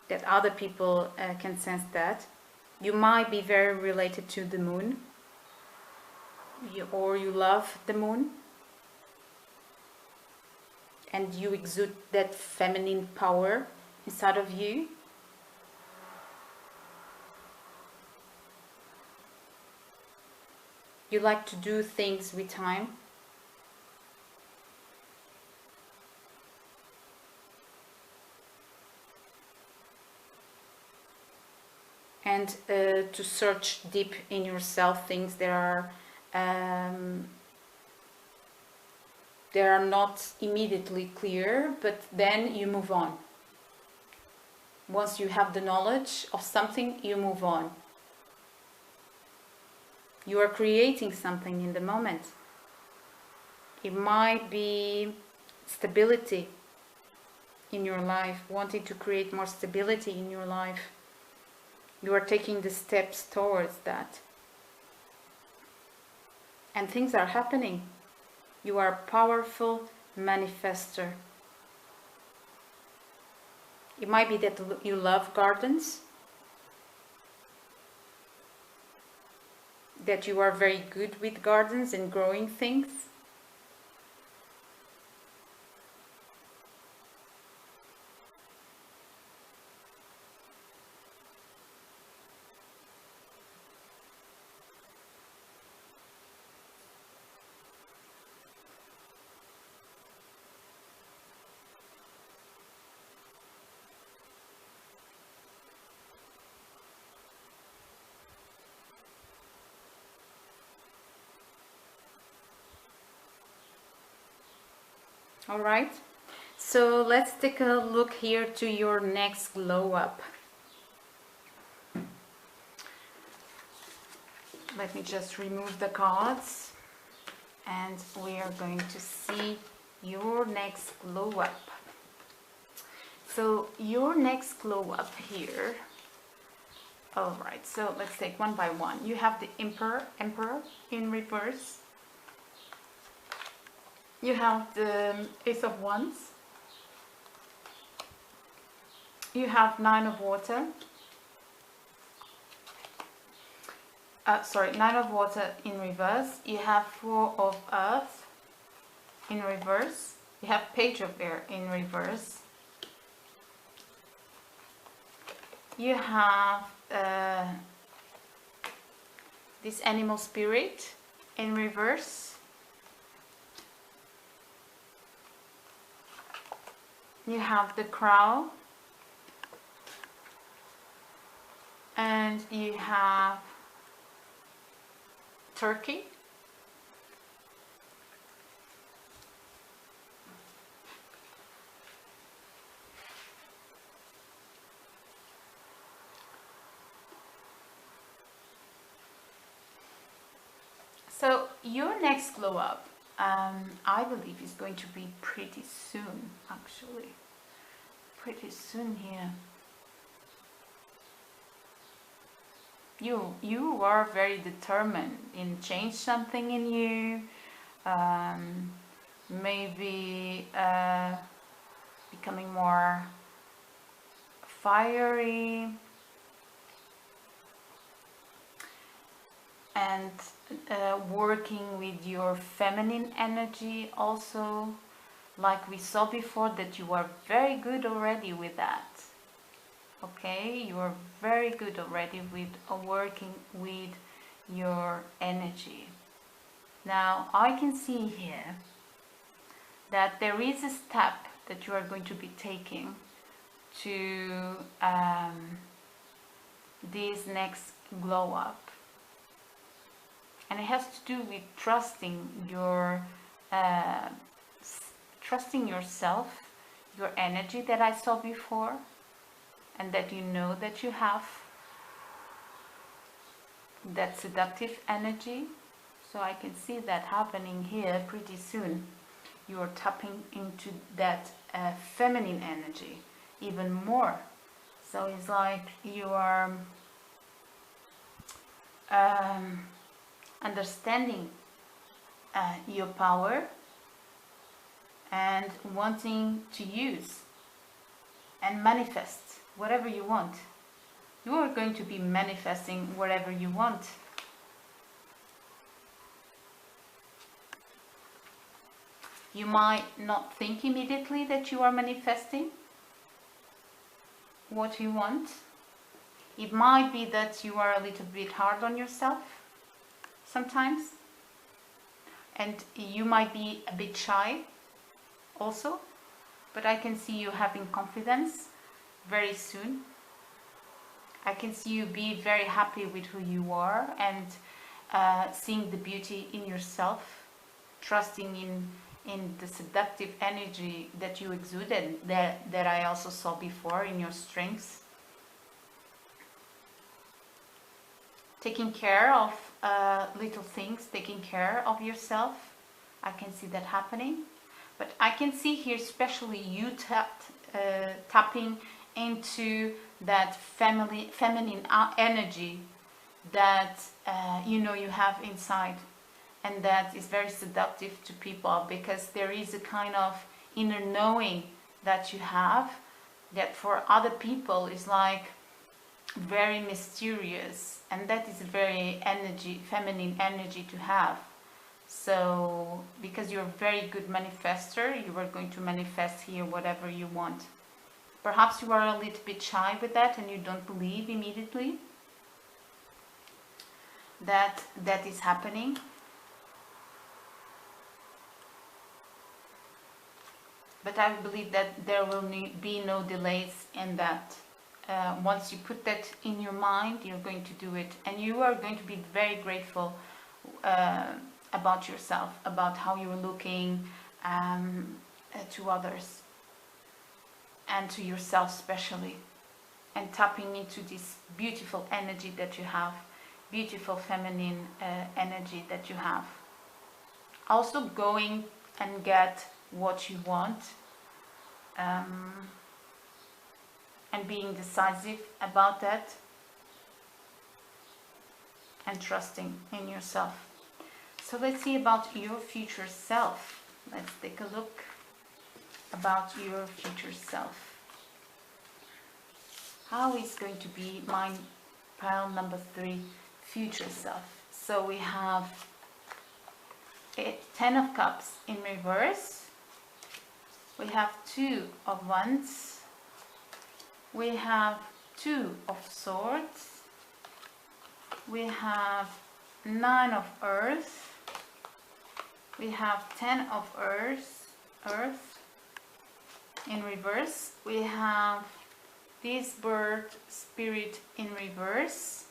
that other people can sense that. You might be very related to the moon. Or you love the moon, and you exude that feminine power inside of you. You like to do things with time. And to search deep in yourself things that are not immediately clear, but then you move on. Once you have the knowledge of something, you move on. You are creating something in the moment. It might be stability in your life, wanting to create more stability in your life. You are taking the steps towards that. And things are happening. You are a powerful manifester. It might be that you love gardens, that you are very good with gardens and growing things. Alright, so let's take a look here to your next glow up. Let me just remove the cards and we are going to see your next glow up. So your next glow up here. Alright, so let's take one by one. You have the Emperor in reverse. You have the Ace of Wands. You have Nine of Water. Nine of Water in reverse. You have Four of Earth in reverse. You have Page of Air in reverse. you have this animal spirit in reverse. You have the crow, and you have turkey. So your next glow up, I believe, is going to be pretty soon, actually. Pretty soon here. You are very determined in change something in you. Maybe becoming more fiery, and working with your feminine energy also, like we saw before, that you are very good already with that. Okay, you are very good already with working with your energy. Now I can see here that there is a step that you are going to be taking to this next glow up, and it has to do with trusting yourself, your energy that I saw before, and that you know that you have that seductive energy. So I can see that happening here pretty soon. You are tapping into that feminine energy even more. So it's like you are understanding your power and wanting to use and manifest whatever you want. You are going to be manifesting whatever you want. You might not think immediately that you are manifesting what you want. It might be that you are a little bit hard on yourself sometimes, and you might be a bit shy also, but I can see you having confidence very soon. I can see you be very happy with who you are and seeing the beauty in yourself, trusting in the seductive energy that you exuded, that I also saw before in your strengths. Taking care of little things, taking care of yourself. I can see that happening. But I can see here especially you tapping into that feminine energy that you know you have inside, and that is very seductive to people, because there is a kind of inner knowing that you have that for other people is like very mysterious, and that is a very feminine energy to have. So because you're a very good manifester, you are going to manifest here whatever you want. Perhaps you are a little bit shy with that and you don't believe immediately that that is happening. But I believe that there will be no delays in that. Once you put that in your mind, you're going to do it, and you are going to be very grateful about yourself, about how you're looking to others and to yourself especially, and tapping into this beautiful energy that you have, beautiful feminine energy that you have. Also going and get what you want, and being decisive about that, and trusting in yourself. So let's see about your future self. Let's take a look about your future self. How is going to be my pile number 3, future self? So we have a 10 of Cups in reverse. We have 2 of Wands. We have Two of Swords, we have Nine of Earth, we have Ten of Earth in reverse, we have this bird spirit in reverse,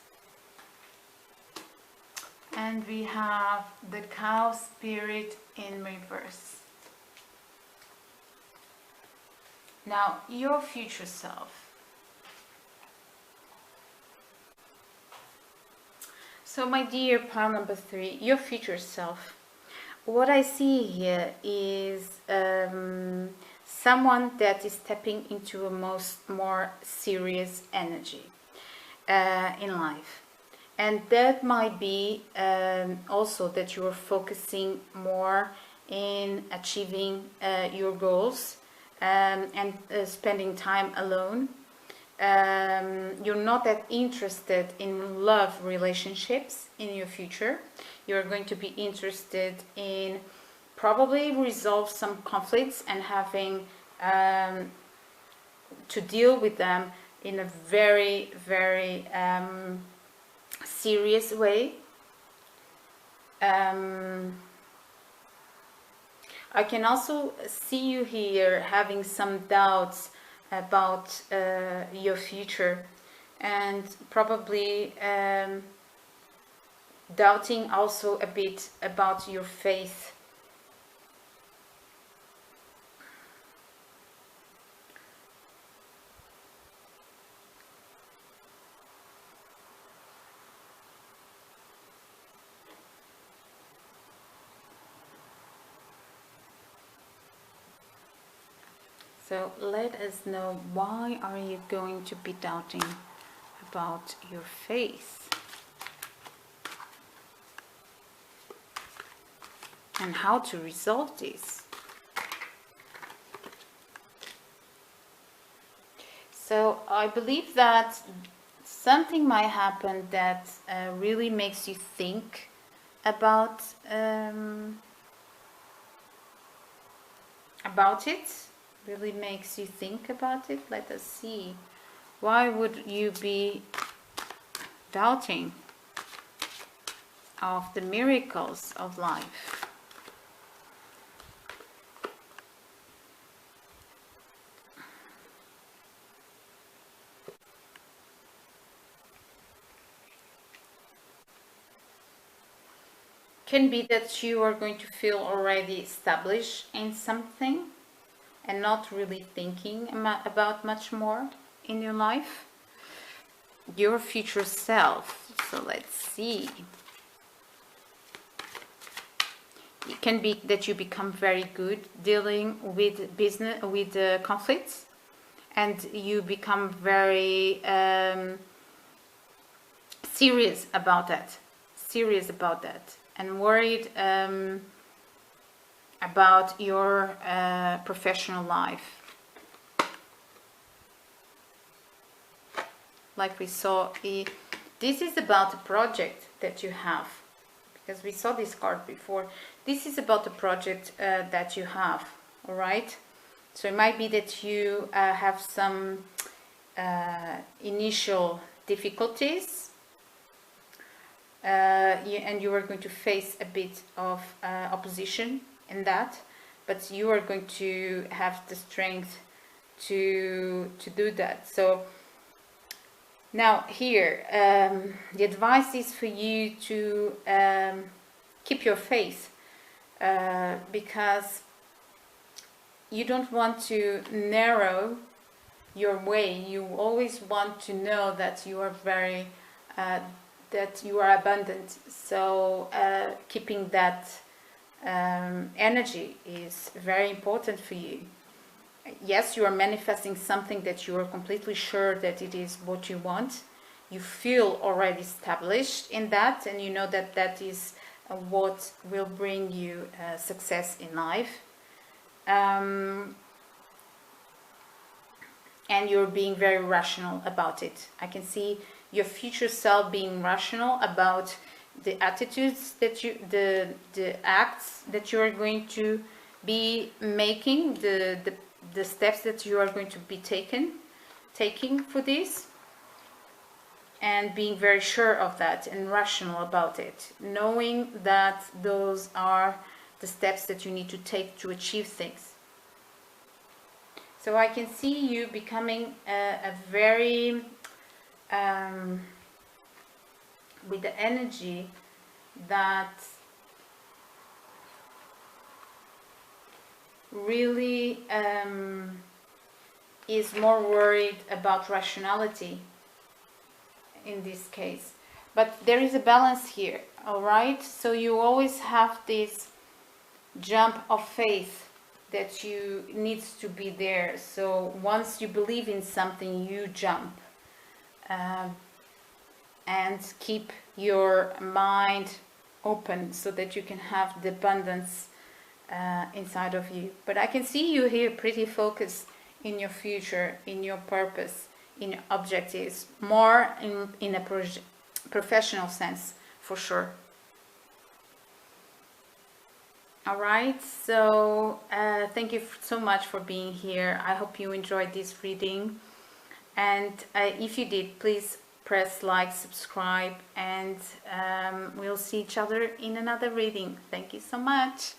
and we have the cow spirit in reverse. Now, your future self. So my dear pile number 3, your future self. What I see here is someone that is stepping into a more serious energy in life. And that might be also that you are focusing more in achieving your goals and spending time alone. You're not that interested in love relationships in your future. You're going to be interested in probably resolve some conflicts and having to deal with them in a very, very serious way. I can also see you here having some doubts about your future, and probably doubting also a bit about your faith. So let us know, why are you going to be doubting about your faith? And how to resolve this. So I believe that something might happen that really makes you think about it. Really makes you think about it. Let us see. Why would you be doubting of the miracles of life? Can be that you are going to feel already established in something and not really thinking about much more in your life. Your future self. So let's see. It can be that you become very good dealing with business, with conflicts, and you become very serious about that. And worried about your professional life. Like we saw, this is about a project that you have, because we saw this card before. This is about the project that you have, all right? So it might be that you have some initial difficulties, and you are going to face a bit of opposition in that, but you are going to have the strength to do that. So now here, the advice is for you to keep your faith, because you don't want to narrow your way. You always want to know that you are very that you are abundant. So keeping that energy is very important for you. Yes, you are manifesting something that you are completely sure that it is what you want. You feel already established in that, and you know that that is what will bring you success in life. And you're being very rational about it. I can see your future self being rational about the attitudes that you, the acts that you are going to be making, the steps that you are going to be taking for this. and being very sure of that and rational about it, knowing that those are the steps that you need to take to achieve things. So I can see you becoming a very with the energy that really is more worried about rationality in this case. But there is a balance here, all right? So you always have this jump of faith that you needs to be there. So once you believe in something, you jump and keep your mind open so that you can have the abundance inside of you. But I can see you here pretty focused in your future, in your purpose, in your objectives, more in a professional sense, for sure. All right, so thank you so much for being here. I hope you enjoyed this reading, and if you did, please press like, subscribe, and we'll see each other in another reading. Thank you so much.